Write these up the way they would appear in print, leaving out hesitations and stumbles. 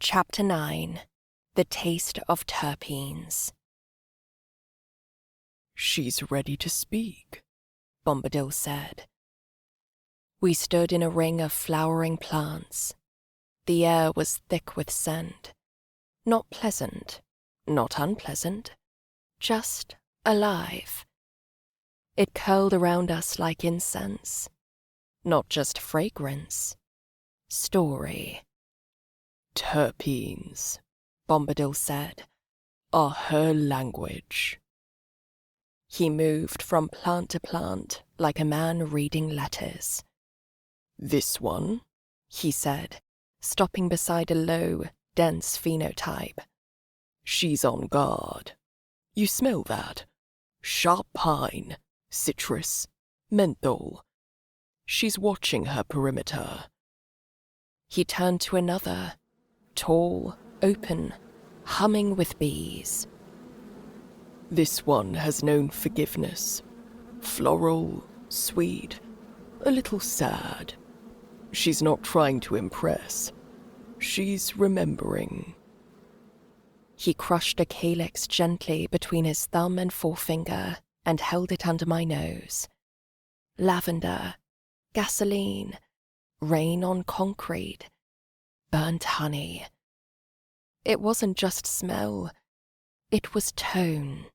Chapter 9. The Taste of Terpenes. "She's ready to speak," Bombadil said. We stood in a ring of flowering plants. The air was thick with scent. Not pleasant, not unpleasant, just alive. It curled around us like incense. Not just fragrance, story. "Terpenes," Bombadil said. "are her language." He moved from plant to plant like a man reading letters. "This one," he said, stopping beside a low, dense phenotype. "She's on guard. You smell that? Sharp pine, citrus, menthol. She's watching her perimeter." He turned to another, tall, open, humming with bees. "This one has known forgiveness. Floral, sweet, a little sad. She's not trying to impress. She's remembering." He crushed a calyx gently between his thumb and forefinger and held it under my nose. Lavender, gasoline, rain on concrete, burnt honey. It wasn't just smell, it was tone.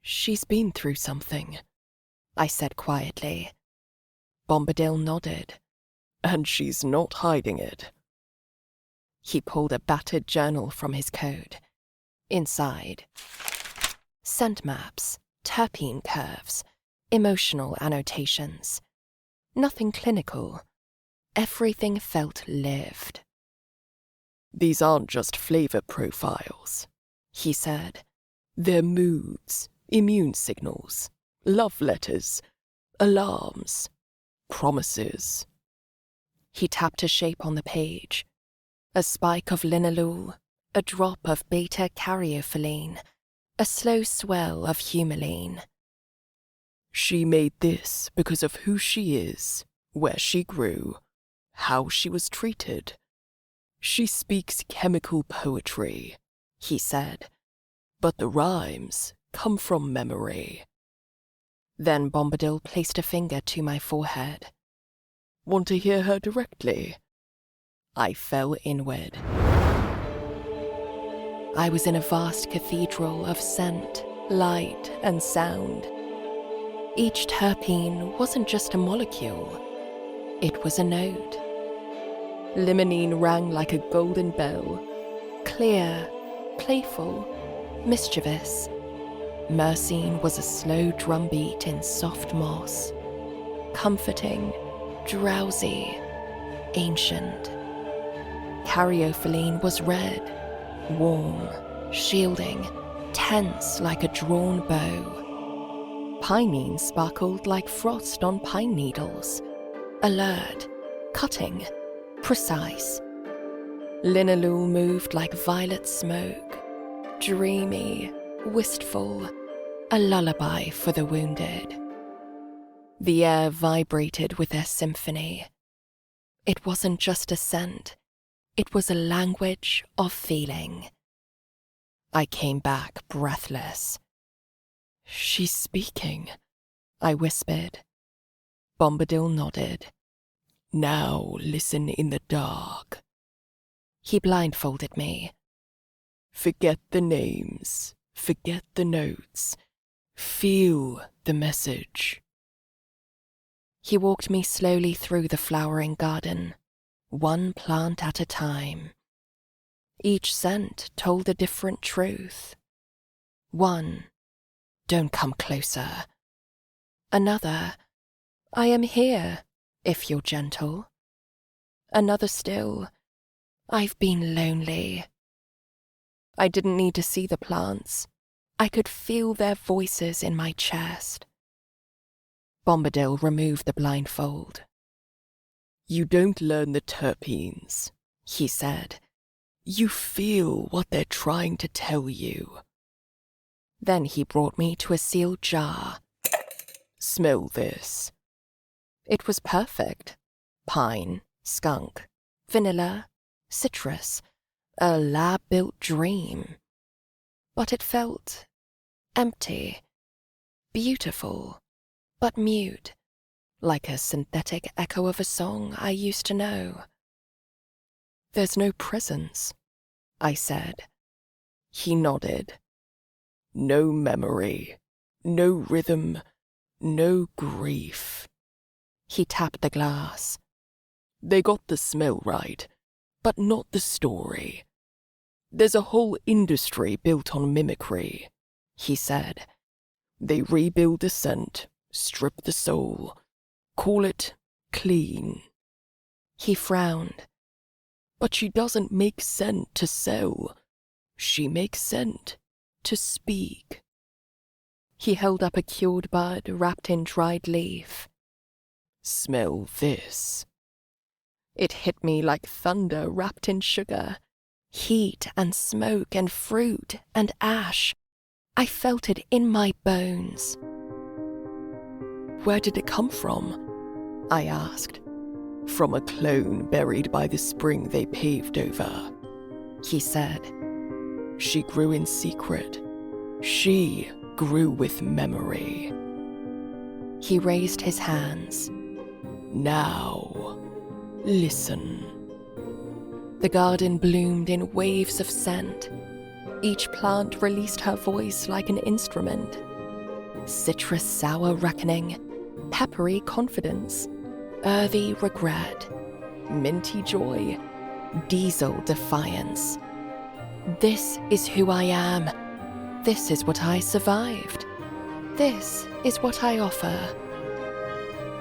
"She's been through something," I said quietly. Bombadil nodded. "And she's not hiding it." He pulled a battered journal from his coat. Inside, scent maps, terpene curves, emotional annotations. Nothing clinical. Everything felt lived. "These aren't just flavor profiles," he said. "They're moods, immune signals, love letters, alarms, promises." He tapped a shape on the page. A spike of linalool, a drop of beta-caryophyllene, a slow swell of humulene. "She made this because of who she is, where she grew, how she was treated. She speaks chemical poetry," he said. "But the rhymes come from memory." Then Bombadil placed a finger to my forehead. "Want to hear her directly?" I fell inward. I was in a vast cathedral of scent, light, and sound. Each terpene wasn't just a molecule, it was a note. Limonene rang like a golden bell, clear, playful, mischievous. Myrcene was a slow drumbeat in soft moss, comforting, drowsy, ancient. Caryophyllene was red, warm, shielding, tense like a drawn bow. Pinene sparkled like frost on pine needles, alert, cutting, precise. Linalool moved like violet smoke, dreamy, wistful, a lullaby for the wounded. The air vibrated with their symphony. It wasn't just a scent, it was a language of feeling. I came back breathless. "She's speaking," I whispered. Bombadil nodded. "Now listen in the dark." He blindfolded me. "Forget the names, forget the notes. Feel the message." He walked me slowly through the flowering garden, one plant at a time. Each scent told a different truth. One, "Don't come closer." Another, "I am here, if you're gentle." Another still, "I've been lonely." I didn't need to see the plants. I could feel their voices in my chest. Bombadil removed the blindfold. "You don't learn the terpenes," he said. "You feel what they're trying to tell you." Then he brought me to a sealed jar. "Smell this." It was perfect. Pine, skunk, vanilla, citrus, a lab-built dream. But it felt empty, beautiful, but mute, like a synthetic echo of a song I used to know. There's no presence, I said. He nodded. No memory, no rhythm, no grief. He tapped the glass. They got the smell right, but not the story. There's a whole industry built on mimicry, he said. They rebuild the scent, strip the soul, call it clean. He frowned. But she doesn't make scent to sell. She makes scent to speak. He held up a cured bud wrapped in dried leaf. Smell this. It hit me like thunder wrapped in sugar. Heat and smoke and fruit and ash. I felt it in my bones. Where did it come from? I asked. From a clone buried by the spring they paved over, he said. She grew in secret. She grew with memory. He raised his hands. Now, listen. The garden bloomed in waves of scent. Each plant released her voice like an instrument. Citrus sour reckoning, peppery confidence, earthy regret, minty joy, diesel defiance. This is who I am. This is what I survived. This is what I offer.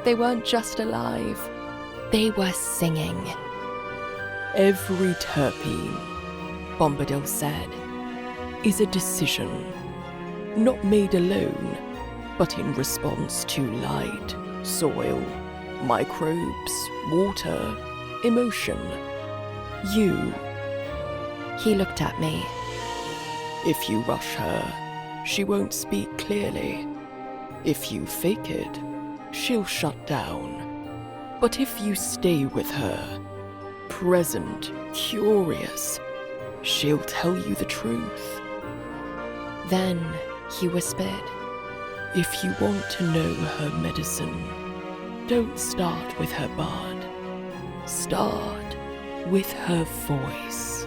They weren't just alive. They were singing. Every terpene, Bombadil said, is a decision, not made alone, but in response to light, soil, microbes, water, emotion. You. He looked at me. If you rush her, she won't speak clearly. If you fake it, she'll shut down. But if you stay with her, present, curious, she'll tell you the truth. Then he whispered, if you want to know her medicine, don't start with her bud. Start with her voice.